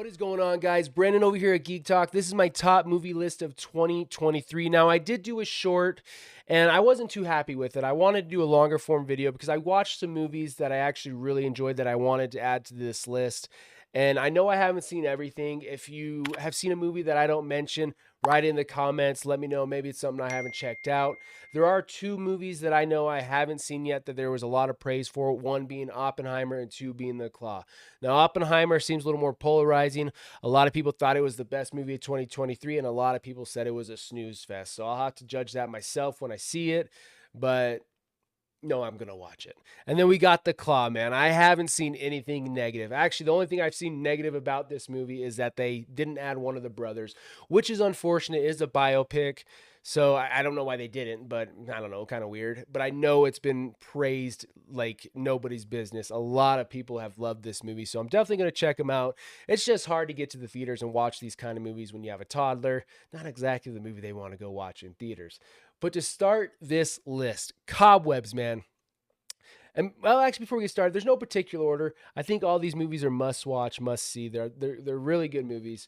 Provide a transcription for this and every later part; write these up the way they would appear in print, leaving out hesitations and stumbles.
is going on, guys? Brandon over here at Geek Talk. This is my top movie list of 2023. Now, I did do a short, and I wasn't too happy with it. I wanted to do a longer form video because I watched some movies that I actually really enjoyed that I wanted to add to this list. And I know I haven't seen everything. If you have seen a movie that I don't mention, write in the comments. Let me know. Maybe it's something I haven't checked out. There are two movies that I know I haven't seen yet that there was a lot of praise for. One being Oppenheimer and two being The Claw. Now, Oppenheimer seems a little more polarizing. A lot of people thought it was the best movie of 2023, and a lot of people said it was a snooze fest. So I'll have to judge that myself when I see it. But no, I'm gonna watch it. And then we got The Claw, man. I haven't seen anything negative. Actually, the only thing I've seen negative about this movie is that they didn't add one of the brothers, which is unfortunate. It is a biopic, so I don't know why they didn't, but I don't know, kind of weird. But I know it's been praised like nobody's business. A lot of people have loved this movie, so I'm definitely gonna check them out. It's just hard to get to the theaters and watch these kind of movies when you have a toddler. Not exactly the movie they want to go watch in theaters. But to start this list, Cobwebs, man. And well, actually, before we get started, there's no particular order. I think all these movies are must watch, must see. They're really good movies.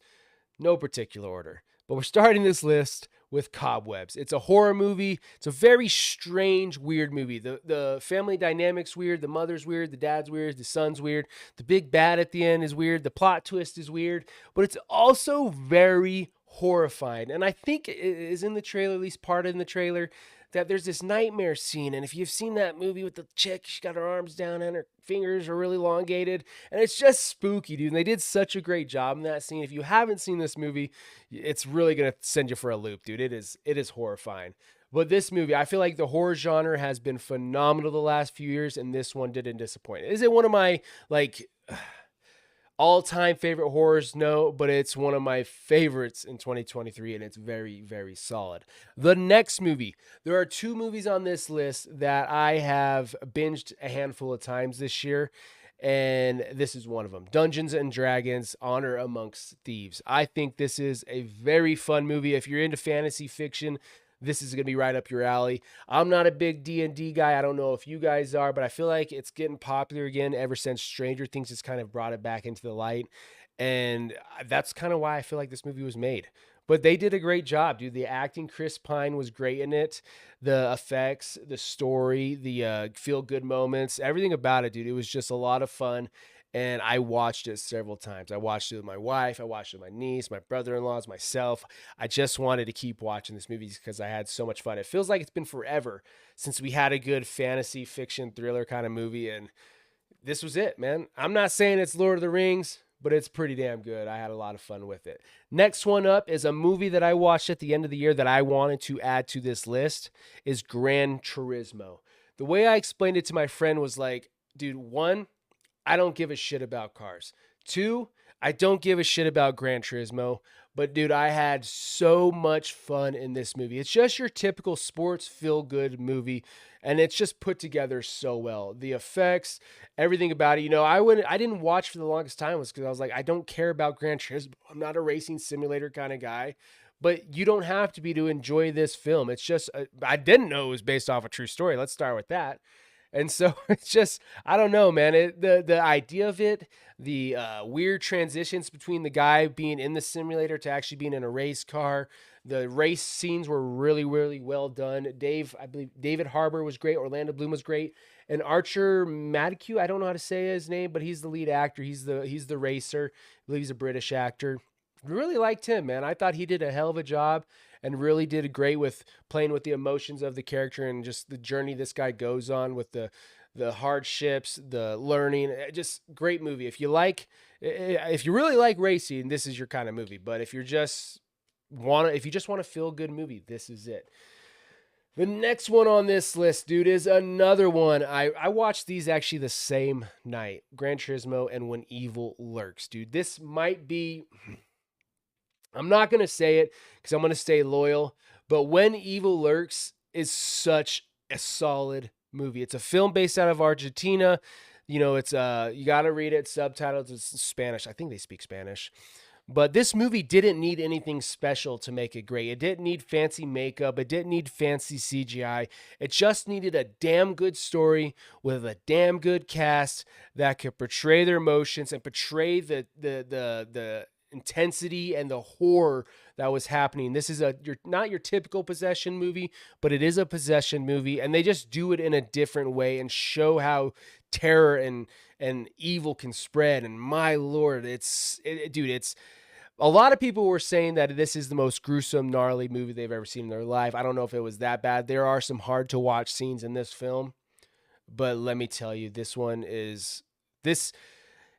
No particular order. But we're starting this list with Cobwebs. It's a horror movie. It's a very strange, weird movie. The family dynamic's weird. The mother's weird. The dad's weird. The son's weird. The big bad at the end is weird. The plot twist is weird. But it's also very horrifying. And I think it is in the trailer, at least part in the trailer, that there's this nightmare scene. And if you've seen that movie with the chick, she's got her arms down and her fingers are really elongated. And it's just spooky, dude. And they did such a great job in that scene. If you haven't seen this movie, it's really going to send you for a loop, dude. It is horrifying. But this movie, I feel like the horror genre has been phenomenal the last few years, and this one didn't disappoint. Is it one of my, like, all-time favorite horrors? No, but it's one of my favorites in 2023, and it's very, very solid. The next movie. There are two movies on this list that I have binged a handful of times this year, and this is one of them. Dungeons and Dragons: Honor Amongst Thieves. I think this is a very fun movie. If you're into fantasy fiction, this is going to be right up your alley. I'm not a big D&D guy. I don't know if you guys are, but I feel like it's getting popular again ever since Stranger Things has kind of brought it back into the light. And that's kind of why I feel like this movie was made. But they did a great job, dude. The acting, Chris Pine was great in it. The effects, the story, the feel-good moments, everything about it, dude. It was just a lot of fun. And I watched it several times. I watched it with my wife. I watched it with my niece, my brother-in-laws, myself. I just wanted to keep watching this movie because I had so much fun. It feels like it's been forever since we had a good fantasy fiction thriller kind of movie. And this was it, man. I'm not saying it's Lord of the Rings, but it's pretty damn good. I had a lot of fun with it. Next one up is a movie that I watched at the end of the year that I wanted to add to this list is Gran Turismo. The way I explained it to my friend was like, dude, one, I don't give a shit about cars. Two, I don't give a shit about Gran Turismo. But dude, I had so much fun in this movie. It's just your typical sports feel-good movie, and it's just put together so well. The effects, everything about it. I didn't watch for the longest time was because I was like, I don't care about Gran Turismo. I'm not a racing simulator kind of guy. But you don't have to be to enjoy this film. It's just, I didn't know it was based off a true story. Let's start with that. And so it's just, I don't know, man. The idea of it, the weird transitions between the guy being in the simulator to actually being in a race car. The race scenes were really, really well done. I believe David Harbour was great. Orlando Bloom was great. And Archer Madekwe, I don't know how to say his name, but he's the lead actor. He's the racer. I believe he's a British actor. Really liked him, man. I thought he did a hell of a job and really did great with playing with the emotions of the character and just the journey this guy goes on with the hardships, the learning. Just great movie. If you really like racing, this is your kind of movie. But if you just want to feel a good movie, this is it. The next one on this list, dude, is another one. I watched these actually the same night. Gran Turismo and When Evil Lurks, dude. This might be, I'm not going to say it because I'm going to stay loyal, but When Evil Lurks is such a solid movie. It's a film based out of Argentina. It's you got to read it subtitled. It's Spanish. I think they speak Spanish. But this movie didn't need anything special to make it great. It didn't need fancy makeup. It didn't need fancy CGI. It just needed a damn good story with a damn good cast that could portray their emotions and portray the intensity and the horror that was happening. This is not your typical possession movie, but it is a possession movie, and they just do it in a different way and show how terror and evil can spread. And my lord, dude, it's a lot of people were saying that this is the most gruesome, gnarly movie they've ever seen in their life. I don't know if it was that bad. There are some hard to watch scenes in this film, but let me tell you, this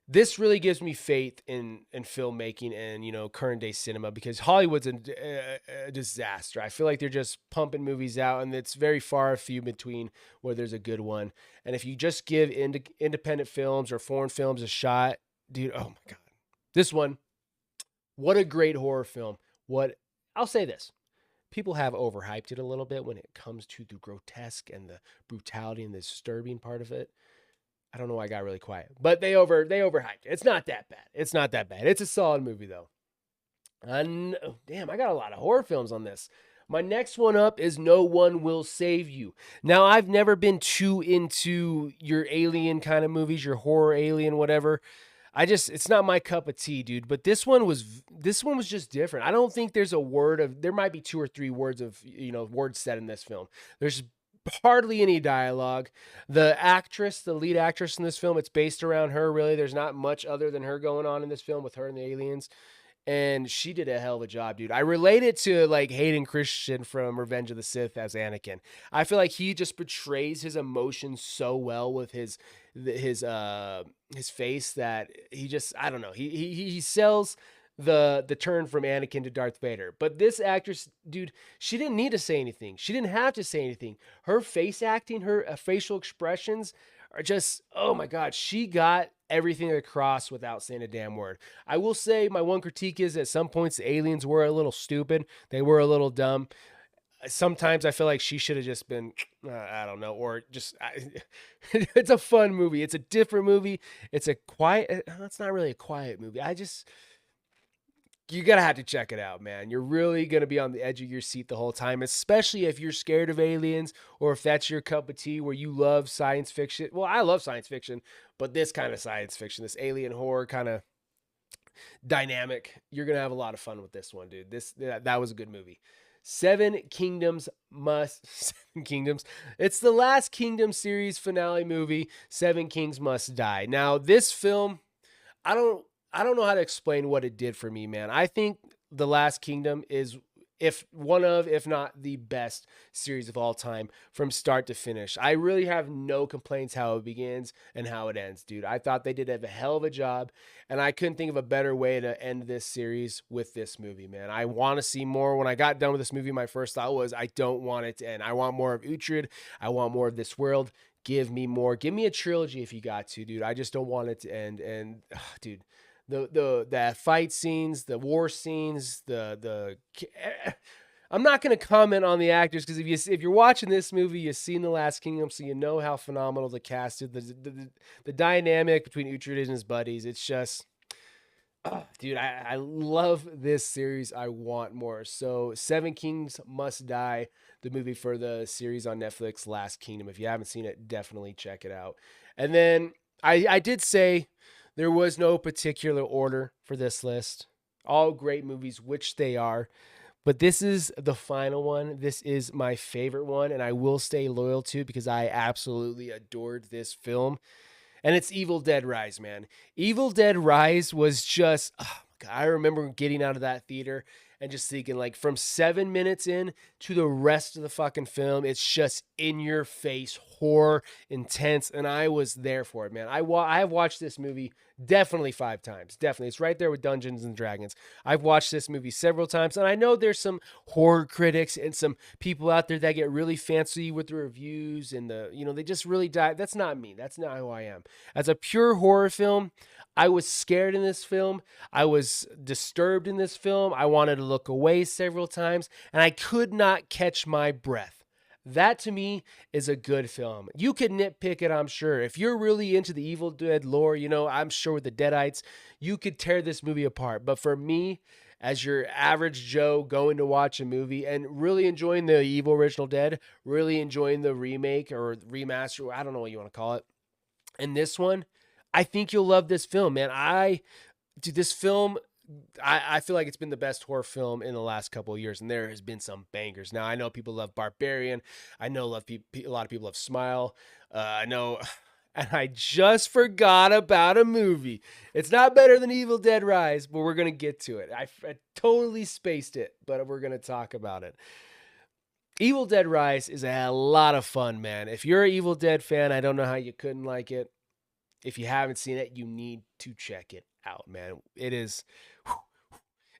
this really gives me faith in filmmaking and current day cinema, because Hollywood's a disaster. I feel like they're just pumping movies out, and it's very far few between where there's a good one. And if you just give independent films or foreign films a shot, dude, oh my god, this one, what a great horror film! What I'll say this: people have overhyped it a little bit when it comes to the grotesque and the brutality and the disturbing part of it. I don't know why I got really quiet, but they overhyped it. It's not that bad. It's not that bad. It's a solid movie though. And damn, I got a lot of horror films on this. My next one up is No One Will Save You. Now, I've never been too into your alien kind of movies, your horror alien, whatever. It's not my cup of tea, dude. But this one was just different. I don't think there's a word of there might be two or three words of words said in this film. There's hardly any dialogue. The lead actress in this film, it's based around her, really. There's not much other than her going on in this film with her and the aliens. And she did a hell of a job, dude. I relate it to like Hayden Christensen from Revenge of the Sith as Anakin. I feel like he just portrays his emotions so well with his face that he just, I don't know. He sells the turn from Anakin to Darth Vader. But this actress, dude, she didn't need to say anything. She didn't have to say anything. Her face acting, her facial expressions are just, oh my god, she got everything across without saying a damn word. I will say my one critique is at some points the aliens were a little stupid. They were a little dumb. Sometimes I feel like she should have just been, I don't know, or just, it's a fun movie. It's a different movie. It's a quiet, it's not really a quiet movie. You gotta have to check it out, man. You're really gonna be on the edge of your seat the whole time, especially if you're scared of aliens or if that's your cup of tea where you love science fiction. Well, I love science fiction, but this kind of science fiction, this alien horror kind of dynamic, you're gonna have a lot of fun with this one, dude. That was a good movie. Seven Kingdoms. It's the last Kingdom series finale movie. Seven Kings Must Die. Now, this film, I don't I don't know how to explain what it did for me, man. I think The Last Kingdom is if not the best series of all time from start to finish. I really have no complaints how it begins and how it ends, dude. I thought they did a hell of a job, and I couldn't think of a better way to end this series with this movie, man. I want to see more. When I got done with this movie, my first thought was, I don't want it to end. I want more of Uhtred. I want more of this world. Give me more. Give me a trilogy if you got to, dude. I just don't want it to end. And dude, the fight scenes, the war scenes, I'm not going to comment on the actors, because if you're watching this movie, you've seen The Last Kingdom, so you know how phenomenal the cast is. The dynamic between Uhtred and his buddies, it's just, dude, I love this series. I want more. So Seven Kings Must Die, the movie for the series on Netflix, Last Kingdom. If you haven't seen it, definitely check it out. And then I did say there was no particular order for this list. All great movies, which they are. But this is the final one. This is my favorite one, and I will stay loyal to, because I absolutely adored this film. And it's Evil Dead Rise, man. Evil Dead Rise was just, oh my God, I remember getting out of that theater and just thinking, like, from 7 minutes in to the rest of the fucking film, it's just in your face, horror, intense, and I was there for it, man. I have watched this movie definitely 5 times. Definitely. It's right there with Dungeons and Dragons. I've watched this movie several times, and I know there's some horror critics and some people out there that get really fancy with the reviews and they just really die. That's not me. That's not who I am. As a pure horror film, I was scared in this film. I was disturbed in this film. I wanted to look away several times, and I could not catch my breath That to me is a good film. You could nitpick it, I'm sure. If you're really into the Evil Dead lore, you know, I'm sure with the Deadites, you could tear this movie apart. But for me, as your average Joe going to watch a movie and really enjoying the Evil Original Dead, really enjoying the remake or remaster, I don't know what you want to call it. And this one, I think you'll love this film, man. Dude, this film, I feel like it's been the best horror film in the last couple of years, and there has been some bangers. Now I know people love Barbarian. I know a lot of people love Smile. I know, and I just forgot about a movie. It's not better than Evil Dead Rise, but we're gonna get to it. I totally spaced it, but we're gonna talk about it. Evil Dead Rise is a lot of fun, man. If you're an Evil Dead fan, I don't know how you couldn't like it. If you haven't seen it, you need to check it out, man. It is,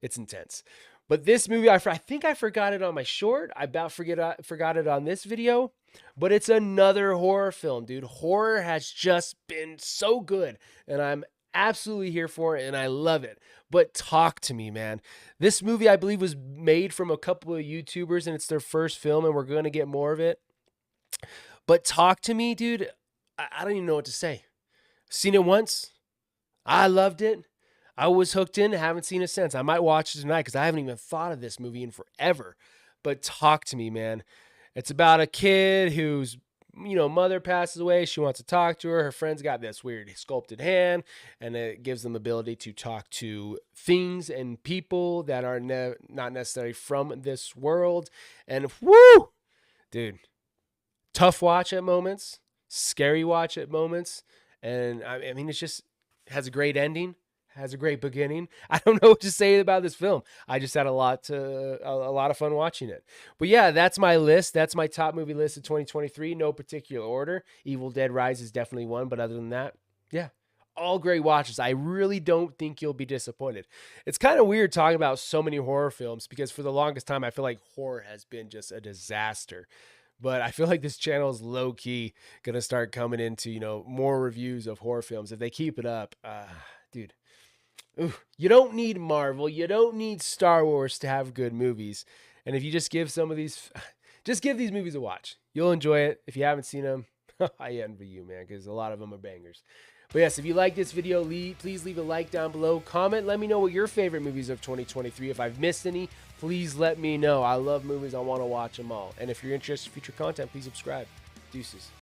it's intense. But this movie, I think I forgot it on my short. I about forgot it on this video. But it's another horror film, dude. Horror has just been so good, and I'm absolutely here for it, and I love it. But talk to me, man. This movie, I believe, was made from a couple of YouTubers, and it's their first film, and we're going to get more of it. But talk to me, dude. I don't even know what to say. Seen it once. I loved it. I was hooked in. Haven't seen it since. I might watch it tonight because I haven't even thought of this movie in forever. But talk to me, man. It's about a kid whose, mother passes away. She wants to talk to her. Her friend's got this weird sculpted hand, and it gives them the ability to talk to things and people that are not necessarily from this world. And woo, dude, tough watch at moments, scary watch at moments. And I mean, it has a great ending, has a great beginning. I don't know what to say about this film. I just had a lot of fun watching it. But yeah, that's my list. That's my top movie list of 2023. No particular order. Evil Dead Rise is definitely one. But other than that, yeah, all great watches. I really don't think you'll be disappointed. It's kind of weird talking about so many horror films because for the longest time, I feel like horror has been just a disaster. But I feel like this channel is low key going to start coming into, more reviews of horror films. If they keep it up, dude, you don't need Marvel. You don't need Star Wars to have good movies. And if you just give just give these movies a watch. You'll enjoy it. If you haven't seen them, I envy you, man, because a lot of them are bangers. But yes, if you like this video, please leave a like down below. Comment, let me know what your favorite movies of 2023. If I've missed any, please let me know. I love movies. I want to watch them all. And if you're interested in future content, please subscribe. Deuces.